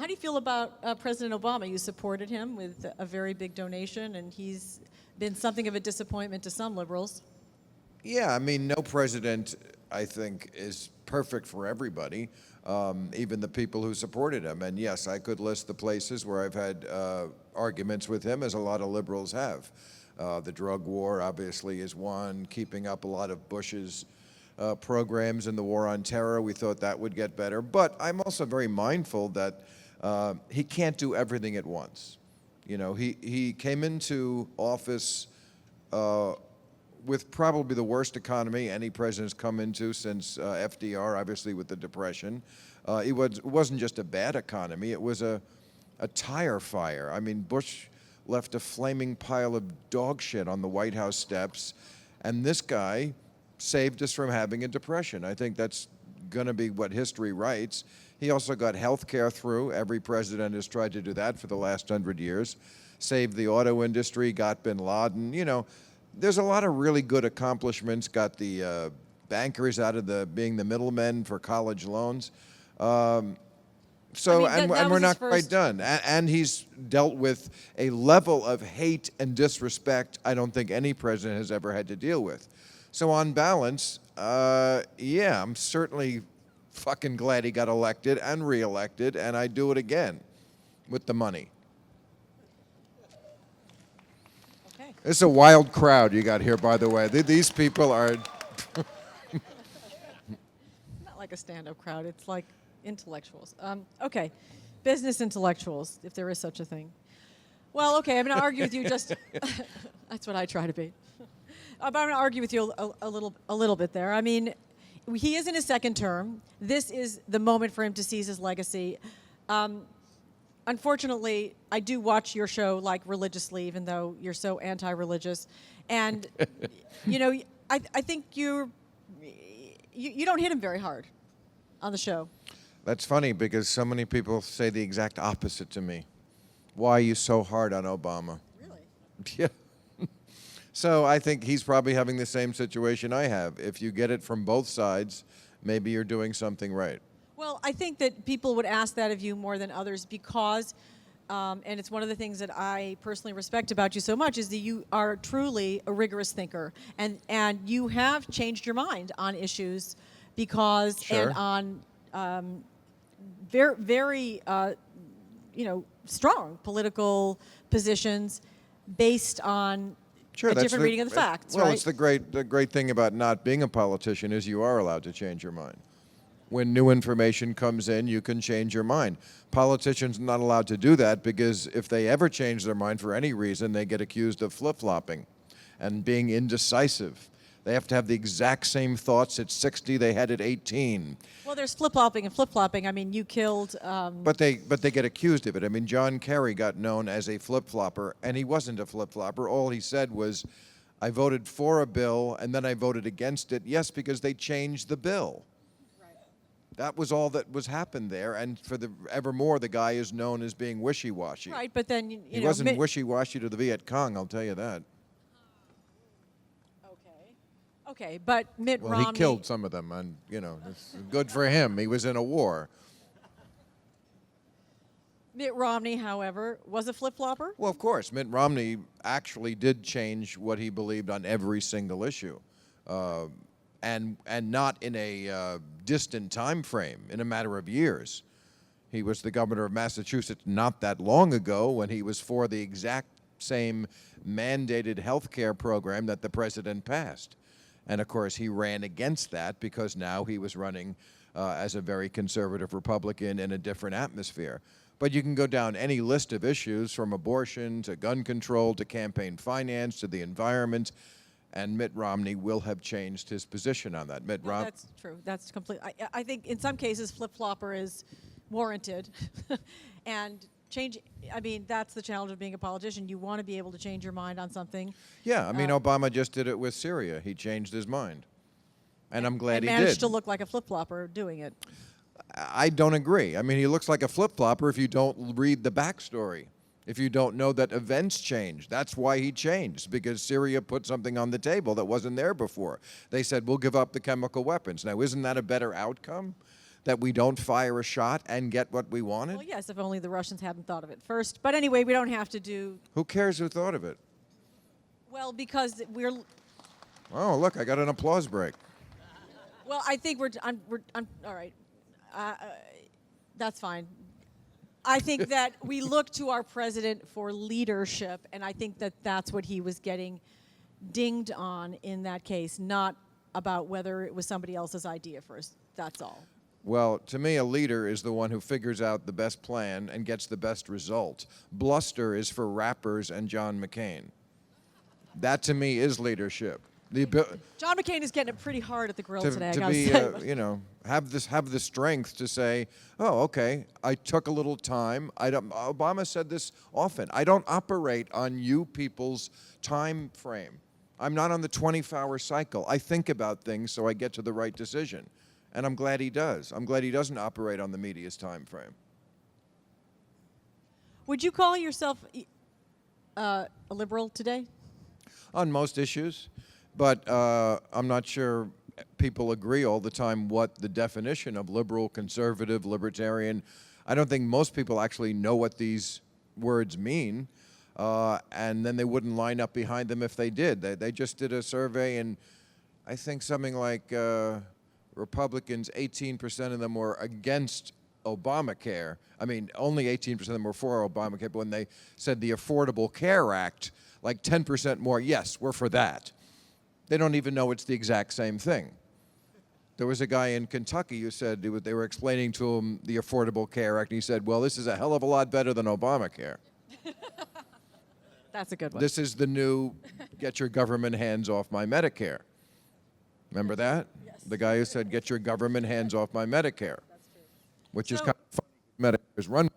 do you feel about President Obama? You supported him with a very big donation, and he's been something of a disappointment to some liberals. Yeah, I mean, no president, I think, is perfect for everybody, even the people who supported him. And yes, I could list the places where I've had arguments with him, as a lot of liberals have. The drug war, obviously, is one. Keeping up a lot of Bush's programs in the war on terror, we thought that would get better. But I'm also very mindful that he can't do everything at once. You know, he came into office with probably the worst economy any president's come into since FDR, obviously with the Depression. It wasn't just a bad economy, it was a tire fire. I mean, Bush left a flaming pile of dog shit on the White House steps, and this guy saved us from having a depression. I think that's going to be what history writes. He also got health care through. Every president has tried to do that for the last 100 years. Saved the auto industry, got bin Laden. You know, there's a lot of really good accomplishments. Got the bankers out of being the middlemen for college loans. And we're not quite done. And he's dealt with a level of hate and disrespect I don't think any president has ever had to deal with. So on balance, yeah, I'm certainly fucking glad he got elected and reelected, and I'd do it again with the money. Okay. It's a wild crowd you got here, by the way. These people are... Not like a stand-up crowd. It's like intellectuals. Okay, business intellectuals, if there is such a thing. Well, okay, I'm going to argue with you just... That's what I try to be. But I'm going to argue with you a little bit there. I mean, he is in his second term. This is the moment for him to seize his legacy. Unfortunately, I do watch your show like religiously, even though you're so anti-religious. And, you know, I think you don't hit him very hard on the show. That's funny because so many people say the exact opposite to me. Why are you so hard on Obama? Really? Yeah. So I think he's probably having the same situation I have. If you get it from both sides, maybe you're doing something right. Well, I think that people would ask that of you more than others because, and it's one of the things that I personally respect about you so much, is that you are truly a rigorous thinker. And you have changed your mind on issues because, Sure. and on very strong political positions based on Sure, a different reading of the facts, well, right? it's the great thing about not being a politician is you are allowed to change your mind. When new information comes in, you can change your mind. Politicians are not allowed to do that because if they ever change their mind for any reason, they get accused of flip-flopping and being indecisive. They have to have the exact same thoughts at 60 they had at 18. Well, there's flip-flopping and flip-flopping. I mean, you killed... But they get accused of it. I mean, John Kerry got known as a flip-flopper, and he wasn't a flip-flopper. All he said was, I voted for a bill, and then I voted against it. Yes, because they changed the bill. Right. That was all that was happened there, and evermore the guy is known as being wishy-washy. Right, but then, He wasn't wishy-washy to the Viet Cong, I'll tell you that. Okay, but Mitt Romney... Well, he killed some of them, and, you know, it's good for him. He was in a war. Mitt Romney, however, was a flip-flopper? Well, of course. Mitt Romney actually did change what he believed on every single issue, and not in a distant time frame, in a matter of years. He was the governor of Massachusetts not that long ago when he was for the exact same mandated health care program that the president passed. And, of course, he ran against that because now he was running as a very conservative Republican in a different atmosphere. But you can go down any list of issues from abortion to gun control to campaign finance to the environment, and Mitt Romney will have changed his position on that. That's true. That's complete. I think in some cases flip-flopper is warranted. And change, I mean, that's the challenge of being a politician. You want to be able to change your mind on something. Yeah, I mean, Obama just did it with Syria. He changed his mind. And I'm glad he did. Managed to look like a flip-flopper doing it. I don't agree. I mean, he looks like a flip-flopper if you don't read the backstory, if you don't know that events changed. That's why he changed, because Syria put something on the table that wasn't there before. They said, we'll give up the chemical weapons. Now, isn't that a better outcome? that we don't fire a shot and get what we wanted? Well, yes, if only the Russians hadn't thought of it first. But anyway, we don't have to do, Who cares who thought of it? well, because we're, Oh, look, I got an applause break. well, I think I'm all right. That's fine. I think that we look to our president for leadership, and I think that that's what he was getting dinged on in that case, not about whether it was somebody else's idea first. That's all. Well, to me, a leader is the one who figures out the best plan and gets the best result. Bluster is for rappers and John McCain. That, to me, is leadership. John McCain is getting it pretty hard at the grill today, I to gotta be, say. have the strength to say, oh, okay, I took a little time. Obama said this often. I don't operate on you people's time frame. I'm not on the 24-hour cycle. I think about things so I get to the right decision. And I'm glad he does. I'm glad he doesn't operate on the media's time frame. Would you call yourself a liberal today? On most issues. But I'm not sure people agree all the time what the definition of liberal, conservative, libertarian. I don't think most people actually know what these words mean. And then they wouldn't line up behind them if they did. They just did a survey, and I think something like Republicans, 18% of them were against Obamacare. I mean, only 18% of them were for Obamacare, but when they said the Affordable Care Act, like 10% more, yes, we're for that. They don't even know it's the exact same thing. There was a guy in Kentucky who said they were explaining to him the Affordable Care Act, and he said, well, this is a hell of a lot better than Obamacare. That's a good one. This is the new get your government hands off my Medicare. Remember that? Yes. The guy who said, get your government hands off my Medicare. That's true. Which is So- kind of funny. Medicare is run.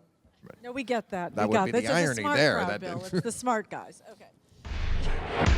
No, we get that. That we would got be that. the It's irony smart there, crowd, that- Bill. It's the smart guys. Okay.